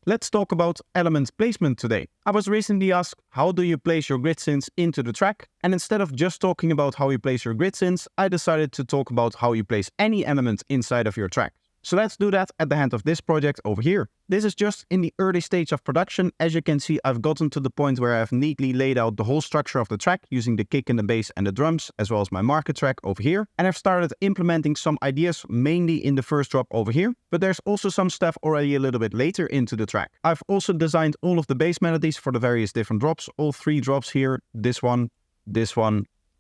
Let's talk about element placement today. I was recently asked, how do you place your grid synths into the track? And instead of just talking about how you place your grid synths, I decided to talk about how you place any element inside of your track. So let's do that at the hand of this project over here. This is just in the early stage of production. As you can see, I've gotten to the point where I've neatly laid out the whole structure of the track using the kick and the bass and the drums, as well as my marker track over here. And I've started implementing some ideas mainly in the first drop over here, but there's also some stuff already a little bit later into the track. I've also designed all of the bass melodies for the various different drops. All 3 drops here, this one,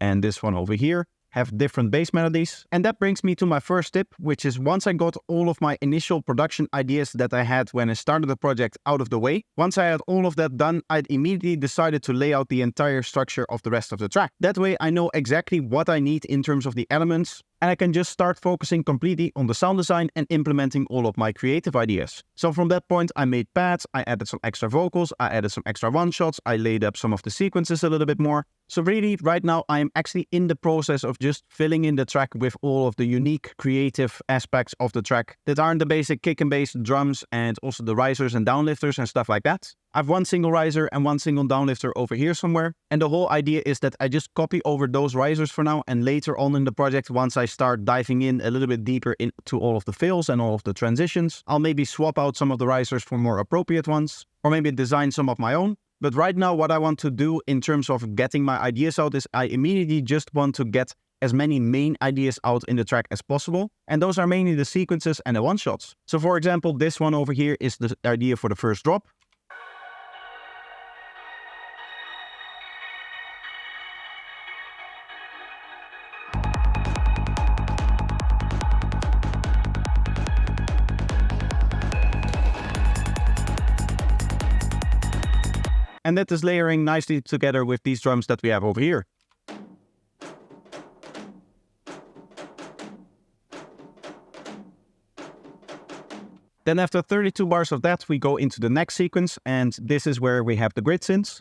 and this one over here, have different bass melodies. And that brings me to my first tip, which is once I got all of my initial production ideas that I had when I started the project out of the way, once I had all of that done, I'd immediately decided to lay out the entire structure of the rest of the track. That way I know exactly what I need in terms of the elements, and I can just start focusing completely on the sound design and implementing all of my creative ideas. So from that point, I made pads, I added some extra vocals, I added some extra one-shots, I laid up some of the sequences a little bit more. So really, right now, I am actually in the process of just filling in the track with all of the unique creative aspects of the track that aren't the basic kick and bass, drums, and also the risers and downlifters and stuff like that. I have one single riser and one single downlifter over here somewhere. And the whole idea is that I just copy over those risers for now, and later on in the project, once I start diving in a little bit deeper into all of the fills and all of the transitions, I'll maybe swap out some of the risers for more appropriate ones, or maybe design some of my own. But right now, what I want to do in terms of getting my ideas out is I immediately just want to get as many main ideas out in the track as possible. And those are mainly the sequences and the one-shots. So for example, this one over here is the idea for the first drop. And that is layering nicely together with these drums that we have over here. Then after 32 bars of that, we go into the next sequence, and this is where we have the grid synths.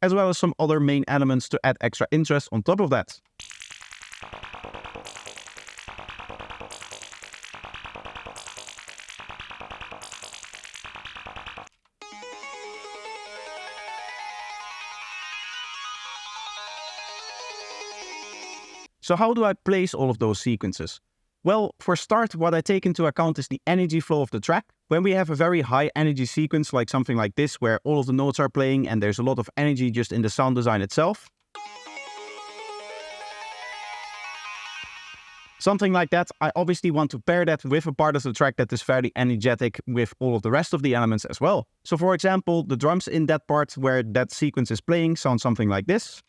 As well as some other main elements to add extra interest on top of that. So how do I place all of those sequences? Well, for start, what I take into account is the energy flow of the track. When we have a very high energy sequence, like something like this, where all of the notes are playing and there's a lot of energy just in the sound design itself, something like that, I obviously want to pair that with a part of the track that is fairly energetic with all of the rest of the elements as well. So for example, the drums in that part where that sequence is playing sound something like this.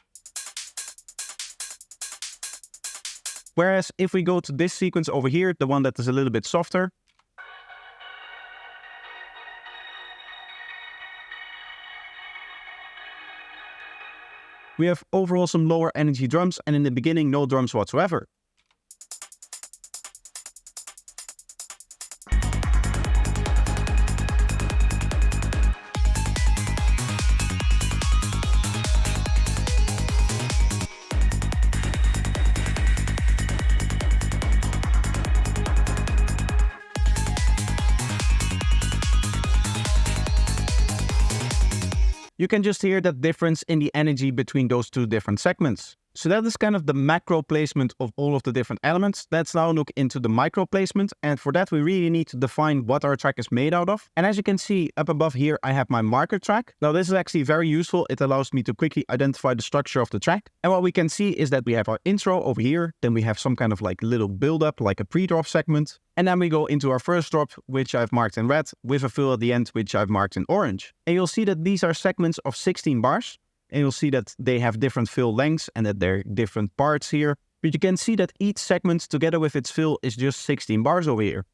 Whereas if we go to this sequence over here, the one that is a little bit softer, we have overall some lower energy drums, and in the beginning, no drums whatsoever. You can just hear that difference in the energy between those two different segments. So that is kind of the macro placement of all of the different elements. Let's now look into the micro placement. And for that, we really need to define what our track is made out of. And as you can see up above here, I have my marker track. Now this is actually very useful. It allows me to quickly identify the structure of the track. And what we can see is that we have our intro over here. Then we have some kind of like little build-up, like a pre-drop segment. And then we go into our first drop, which I've marked in red, with a fill at the end, which I've marked in orange. And you'll see that these are segments of 16 bars. And you'll see that they have different fill lengths and that they're different parts here. But you can see that each segment together with its fill is just 16 bars over here.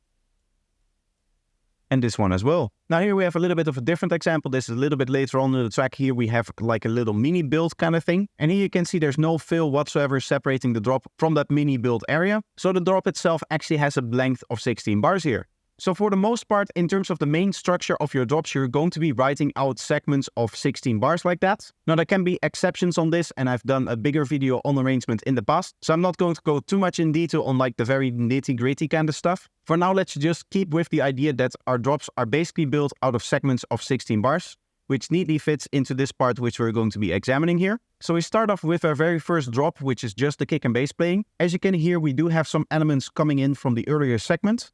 And this one as well. Now here we have a little bit of a different example. This is a little bit later on in the track. Here we have like a little mini build kind of thing. And here you can see there's no fill whatsoever separating the drop from that mini build area. So the drop itself actually has a length of 16 bars here. So for the most part, in terms of the main structure of your drops, you're going to be writing out segments of 16 bars like that. Now there can be exceptions on this, and I've done a bigger video on arrangement in the past, so I'm not going to go too much in detail on like the very nitty-gritty kind of stuff. For now, let's just keep with the idea that our drops are basically built out of segments of 16 bars, which neatly fits into this part which we're going to be examining here. So we start off with our very first drop, which is just the kick and bass playing. As you can hear, we do have some elements coming in from the earlier segment.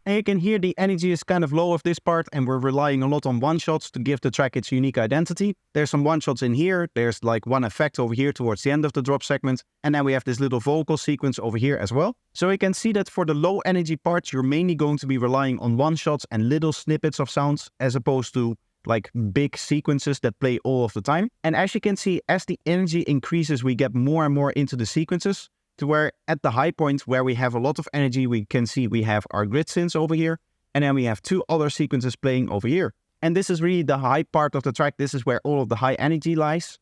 And you can hear the energy is kind of low of this part, and we're relying a lot on one-shots to give the track its unique identity. There's some one-shots in here, there's like one effect over here towards the end of the drop segment, and then we have this little vocal sequence over here as well. So you can see that for the low energy parts, you're mainly going to be relying on one-shots and little snippets of sounds, as opposed to like big sequences that play all of the time. And as you can see, as the energy increases, we get more and more into the sequences, to where at the high point where we have a lot of energy, we can see we have our grid synths over here, and then we have two other sequences playing over here. And this is really the high part of the track. This is where all of the high energy lies.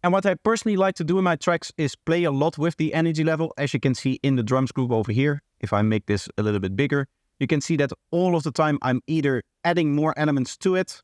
And what I personally like to do in my tracks is play a lot with the energy level, as you can see in the drums group over here. If I make this a little bit bigger, you can see that all of the time I'm either adding more elements to it,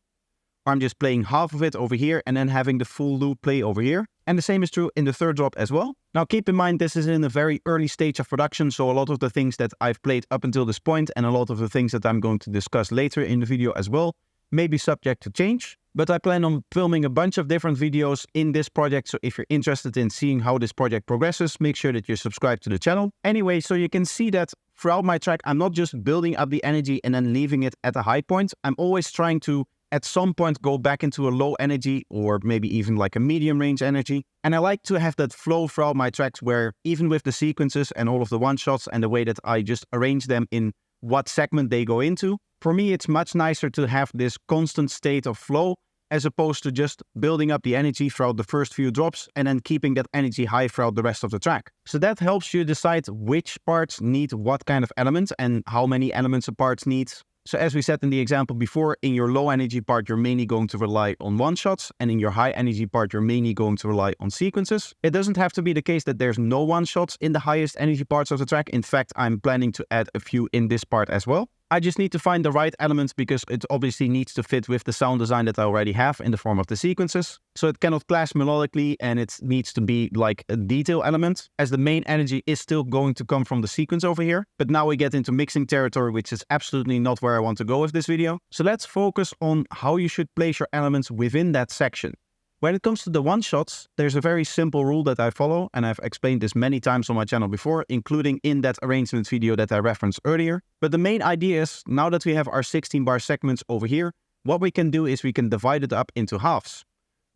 or I'm just playing half of it over here and then having the full loop play over here. And the same is true in the third drop as well. Now keep in mind, this is in a very early stage of production, so a lot of the things that I've played up until this point and a lot of the things that I'm going to discuss later in the video as well may be subject to change. But I plan on filming a bunch of different videos in this project, so if you're interested in seeing how this project progresses, make sure that you're subscribed to the channel. Anyway, so you can see that throughout my track, I'm not just building up the energy and then leaving it at a high point. I'm always trying to, at some point, go back into a low energy or maybe even like a medium range energy. And I like to have that flow throughout my tracks where even with the sequences and all of the one-shots and the way that I just arrange them in what segment they go into, for me, it's much nicer to have this constant state of flow as opposed to just building up the energy throughout the first few drops and then keeping that energy high throughout the rest of the track. So that helps you decide which parts need what kind of elements and how many elements a part needs. So as we said in the example before, in your low energy part, you're mainly going to rely on one-shots, and in your high energy part, you're mainly going to rely on sequences. It doesn't have to be the case that there's no one-shots in the highest energy parts of the track. In fact, I'm planning to add a few in this part as well. I just need to find the right elements because it obviously needs to fit with the sound design that I already have in the form of the sequences. So it cannot clash melodically, and it needs to be like a detail element, as the main energy is still going to come from the sequence over here. But now we get into mixing territory, which is absolutely not where I want to go with this video. So let's focus on how you should place your elements within that section. When it comes to the one-shots, there's a very simple rule that I follow, and I've explained this many times on my channel before, including in that arrangement video that I referenced earlier. But the main idea is, now that we have our 16-bar segments over here, what we can do is we can divide it up into halves.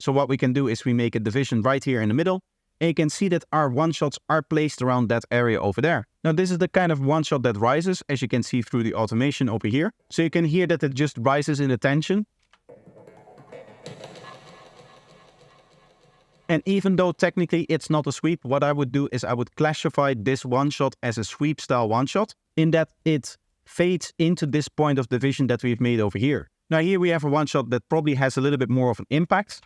So what we can do is we make a division right here in the middle, and you can see that our one-shots are placed around that area over there. Now this is the kind of one-shot that rises, as you can see through the automation over here. So you can hear that it just rises in the tension. And even though technically it's not a sweep, what I would do is I would classify this one-shot as a sweep style one-shot, in that it fades into this point of division that we've made over here. Now here we have a one-shot that probably has a little bit more of an impact.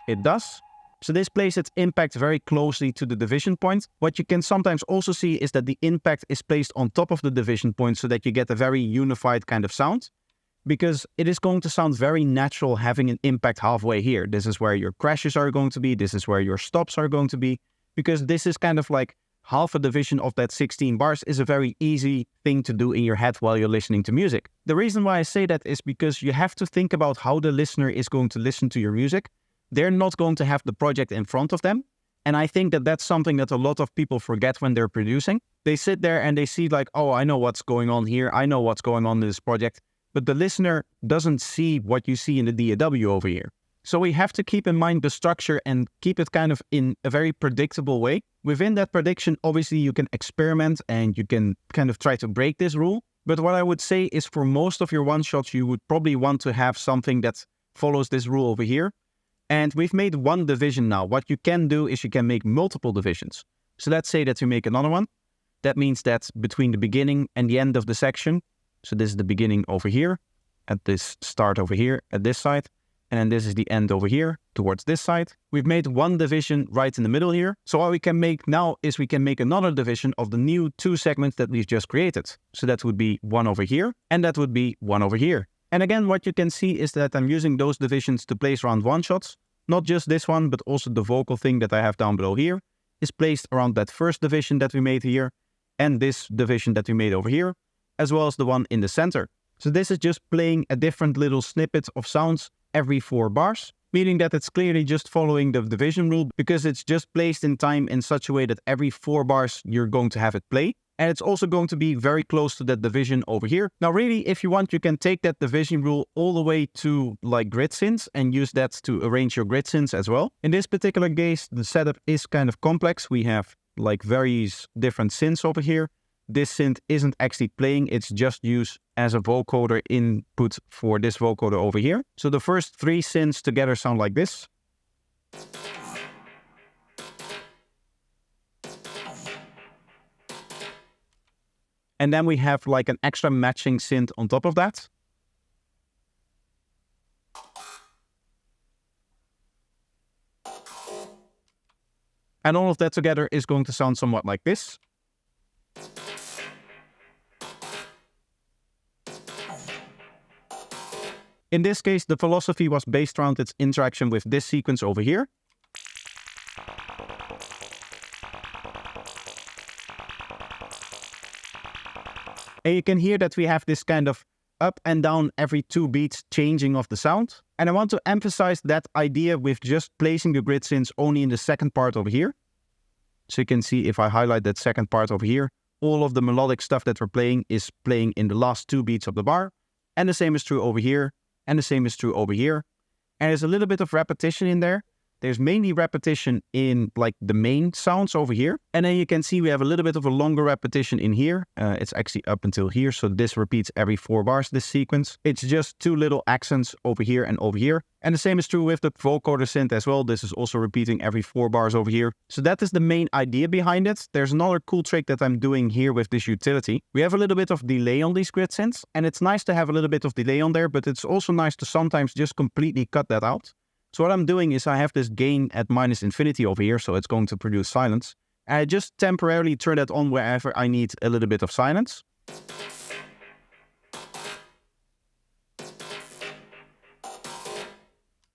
It does. So this places its impact very closely to the division point. What you can sometimes also see is that the impact is placed on top of the division point so that you get a very unified kind of sound, because it is going to sound very natural having an impact halfway here. This is where your crashes are going to be. This is where your stops are going to be, because this is kind of like half a division of that 16 bars is a very easy thing to do in your head while you're listening to music. The reason why I say that is because you have to think about how the listener is going to listen to your music. They're not going to have the project in front of them. And I think that that's something that a lot of people forget when they're producing. They sit there and they see like, oh, I know what's going on here. I know what's going on in this project. But the listener doesn't see what you see in the DAW over here. So we have to keep in mind the structure and keep it kind of in a very predictable way. Within that prediction, obviously you can experiment and you can kind of try to break this rule. But what I would say is for most of your one-shots, you would probably want to have something that follows this rule over here. And we've made one division now. What you can do is you can make multiple divisions. So let's say that you make another one. That means that between the beginning and the end of the section, so this is the beginning over here, at this start over here, at this side, and then this is the end over here, towards this side. We've made one division right in the middle here. So what we can make now is we can make another division of the new 2 segments that we've just created. So that would be one over here, and that would be one over here. And again, what you can see is that I'm using those divisions to place around one-shots. Not just this one, but also the vocal thing that I have down below here is placed around that first division that we made here, and this division that we made over here, as well as the one in the center. So this is just playing a different little snippet of sounds every 4 bars, meaning that it's clearly just following the division rule because it's just placed in time in such a way that every 4 bars you're going to have it play. And it's also going to be very close to that division over here. Now really, if you want, you can take that division rule all the way to like grid synths and use that to arrange your grid synths as well. In this particular case, the setup is kind of complex. We have like various different synths over here. This synth isn't actually playing, it's just used as a vocoder input for this vocoder over here. So the first 3 synths together sound like this. And then we have like an extra matching synth on top of that. And all of that together is going to sound somewhat like this. In this case, the philosophy was based around its interaction with this sequence over here. And you can hear that we have this kind of up and down every 2 beats changing of the sound. And I want to emphasize that idea with just placing the grid synths only in the second part over here. So you can see if I highlight that second part over here, all of the melodic stuff that we're playing is playing in the last 2 beats of the bar. And the same is true over here. And the same is true over here. And there's a little bit of repetition in there. There's mainly repetition in like the main sounds over here. And then you can see we have a little bit of a longer repetition in here. It's actually up until here. So this repeats every 4 bars, this sequence. It's just 2 little accents over here and over here. And the same is true with the vocoder synth as well. This is also repeating every 4 bars over here. So that is the main idea behind it. There's another cool trick that I'm doing here with this utility. We have a little bit of delay on these grid synths. And it's nice to have a little bit of delay on there, but it's also nice to sometimes just completely cut that out. So what I'm doing is I have this gain at -infinity over here, so it's going to produce silence. And I just temporarily turn that on wherever I need a little bit of silence.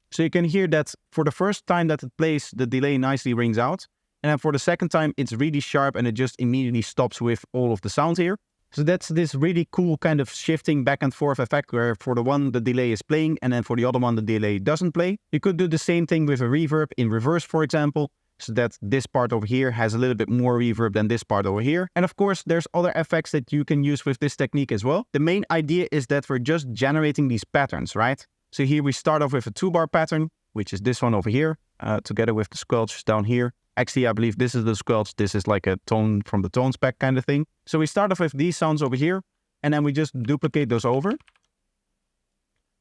So you can hear that for the first time that it plays, the delay nicely rings out. And then for the second time, it's really sharp and it just immediately stops with all of the sound here. So that's this really cool kind of shifting back and forth effect where for the one the delay is playing and then for the other one the delay doesn't play. You could do the same thing with a reverb in reverse, for example, so that this part over here has a little bit more reverb than this part over here. And of course, there's other effects that you can use with this technique as well. The main idea is that we're just generating these patterns, right? So here we start off with a 2-bar pattern, which is this one over here, together with the squelch down here. Actually, I believe this is the squelch. This is like a tone from the tone spec kind of thing. So we start off with these sounds over here, and then we just duplicate those over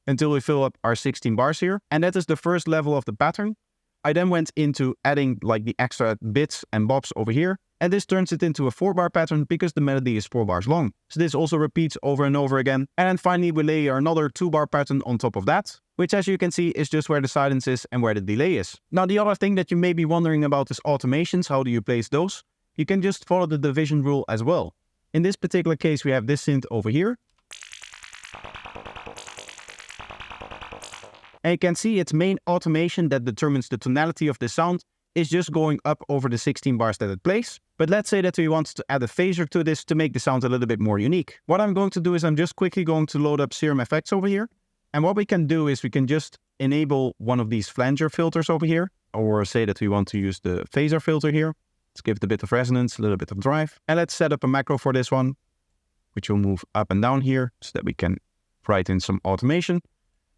until we fill up our 16 bars here. And that is the first level of the pattern. I then went into adding like the extra bits and bobs over here. And this turns it into a 4-bar pattern because the melody is 4 bars long. So this also repeats over and over again. And then finally we layer another 2-bar pattern on top of that, which as you can see is just where the silence is and where the delay is. Now the other thing that you may be wondering about is automations. How do you place those? You can just follow the division rule as well. In this particular case we have this synth over here. And you can see its main automation that determines the tonality of the sound is just going up over the 16 bars that it plays. But let's say that we want to add a phaser to this to make the sound a little bit more unique. What I'm going to do is I'm just quickly going to load up Serum Effects over here. And what we can do is we can just enable one of these flanger filters over here, or say that we want to use the phaser filter here. Let's give it a bit of resonance, a little bit of drive. And let's set up a macro for this one, which will move up and down here so that we can write in some automation.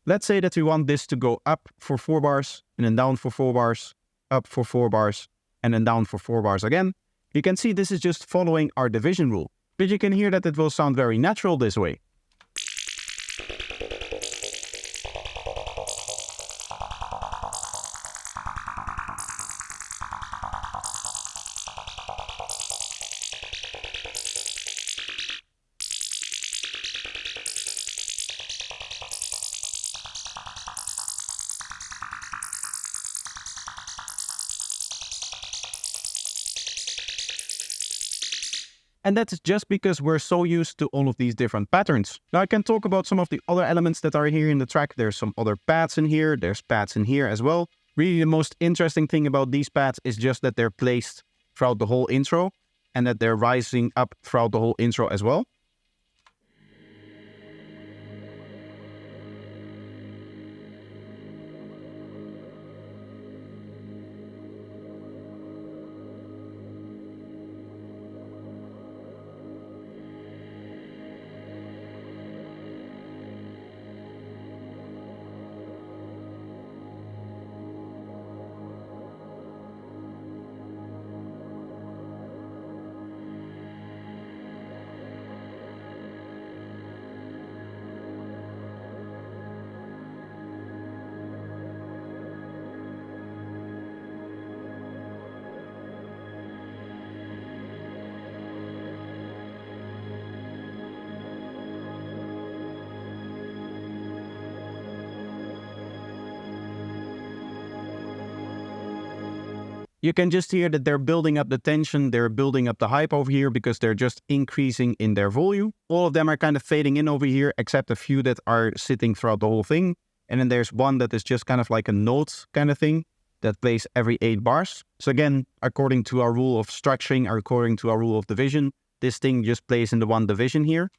Let's say that we want this to go up for 4 bars and then down for 4 bars, up for 4 bars, and then down for 4 bars again. You can see this is just following our division rule, but you can hear that it will sound very natural this way. And that's just because we're so used to all of these different patterns. Now I can talk about some of the other elements that are here in the track. There's some other pads in here. There's pads in here as well. Really the most interesting thing about these pads is just that they're placed throughout the whole intro and that they're rising up throughout the whole intro as well. You can just hear that they're building up the tension, they're building up the hype over here because they're just increasing in their volume. All of them are kind of fading in over here, except a few that are sitting throughout the whole thing. And then there's one that is just kind of like a note kind of thing that plays every 8 bars. So again, according to our rule of structuring, or according to our rule of division, this thing just plays in the one division here.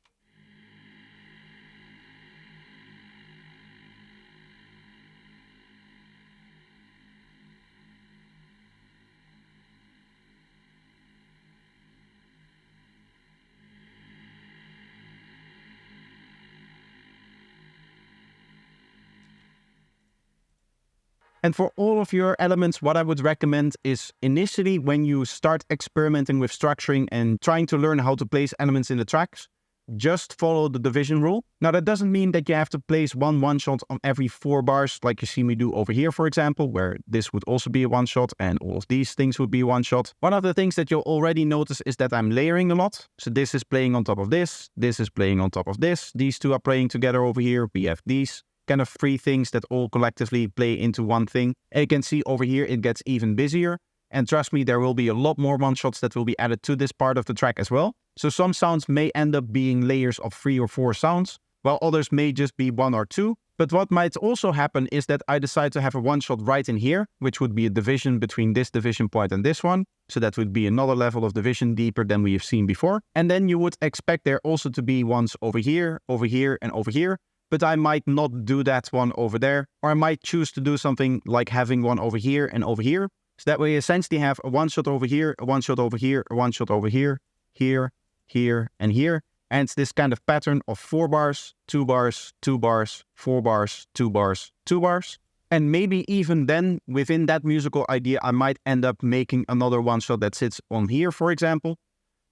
And for all of your elements, what I would recommend is initially when you start experimenting with structuring and trying to learn how to place elements in the tracks, just follow the division rule. Now that doesn't mean that you have to place one shot on every 4 bars like you see me do over here, for example, where this would also be a 1 shot and all of these things would be 1 shot. One of the things that you'll already notice is that I'm layering a lot. So this is playing on top of this is playing on top of this. These two are playing together over here. We have these kind of 3 things that all collectively play into one thing. And you can see over here it gets even busier. And trust me, there will be a lot more 1 shots that will be added to this part of the track as well. So some sounds may end up being layers of 3 or 4 sounds, while others may just be 1 or 2. But what might also happen is that I decide to have a 1 shot right in here, which would be a division between this division point and this one. So that would be another level of division deeper than we have seen before. And then you would expect there also to be ones over here, and over here. But I might not do that one over there, or I might choose to do something like having one over here and over here. So that way you essentially have a 1 shot over here, a 1 shot over here, a 1 shot over here, here, here, and here. And it's this kind of pattern of 4 bars, 2 bars, 2 bars, 4 bars, 2 bars, 2 bars. And maybe even then, within that musical idea, I might end up making another 1 shot that sits on here, for example,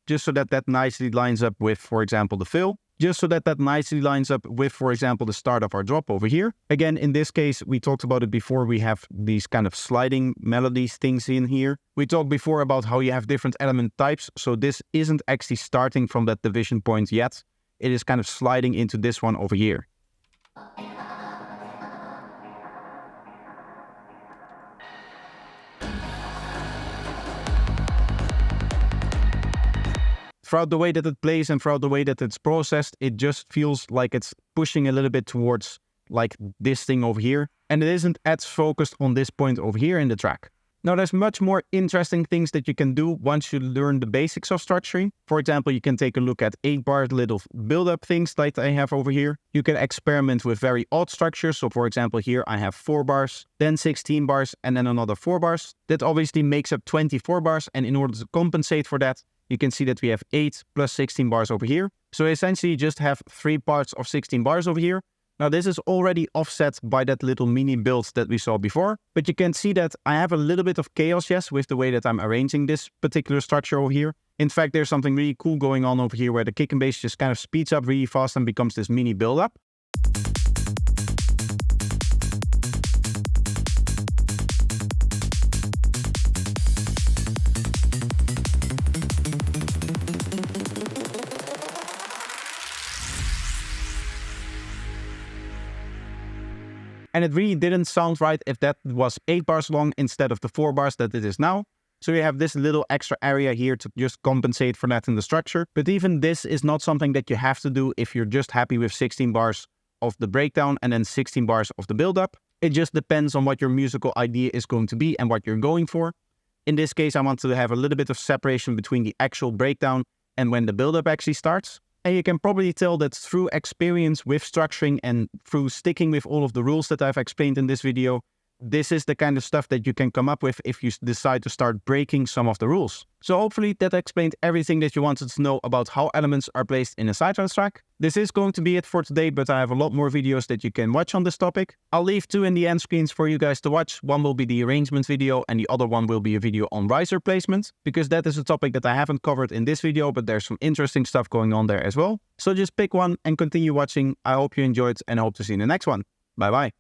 just so that that nicely lines up with, for example, the fill. Just so that that nicely lines up with, for example, the start of our drop over here. Again, in this case, we talked about it before. We have these kind of sliding melodies things in here. We talked before about how you have different element types. So this isn't actually starting from that division point yet. It is kind of sliding into this one over here. Throughout the way that it plays and throughout the way that it's processed, it just feels like it's pushing a little bit towards like this thing over here. And it isn't as focused on this point over here in the track. Now, there's much more interesting things that you can do once you learn the basics of structuring. For example, you can take a look at 8-bar little build-up things like I have over here. You can experiment with very odd structures. So for example, here I have 4 bars, then 16 bars, and then another 4 bars. That obviously makes up 24 bars. And in order to compensate for that, you can see that we have 8 plus 16 bars over here. So essentially you just have 3 parts of 16 bars over here. Now this is already offset by that little mini build that we saw before, but you can see that I have a little bit of chaos, yes, with the way that I'm arranging this particular structure over here. In fact, there's something really cool going on over here where the kick and bass just kind of speeds up really fast and becomes this mini build up. And it really didn't sound right if that was 8 bars long instead of the 4 bars that it is now. So you have this little extra area here to just compensate for that in the structure. But even this is not something that you have to do if you're just happy with 16 bars of the breakdown and then 16 bars of the build-up. It just depends on what your musical idea is going to be and what you're going for. In this case, I want to have a little bit of separation between the actual breakdown and when the build-up actually starts. And you can probably tell that through experience with structuring and through sticking with all of the rules that I've explained in this video, this is the kind of stuff that you can come up with if you decide to start breaking some of the rules. So hopefully that explained everything that you wanted to know about how elements are placed in a sidetrance track. This is going to be it for today, but I have a lot more videos that you can watch on this topic. I'll leave 2 in the end screens for you guys to watch. One will be the arrangement video and the other one will be a video on riser placement, because that is a topic that I haven't covered in this video, but there's some interesting stuff going on there as well. So just pick one and continue watching. I hope you enjoyed and I hope to see you in the next one. Bye bye.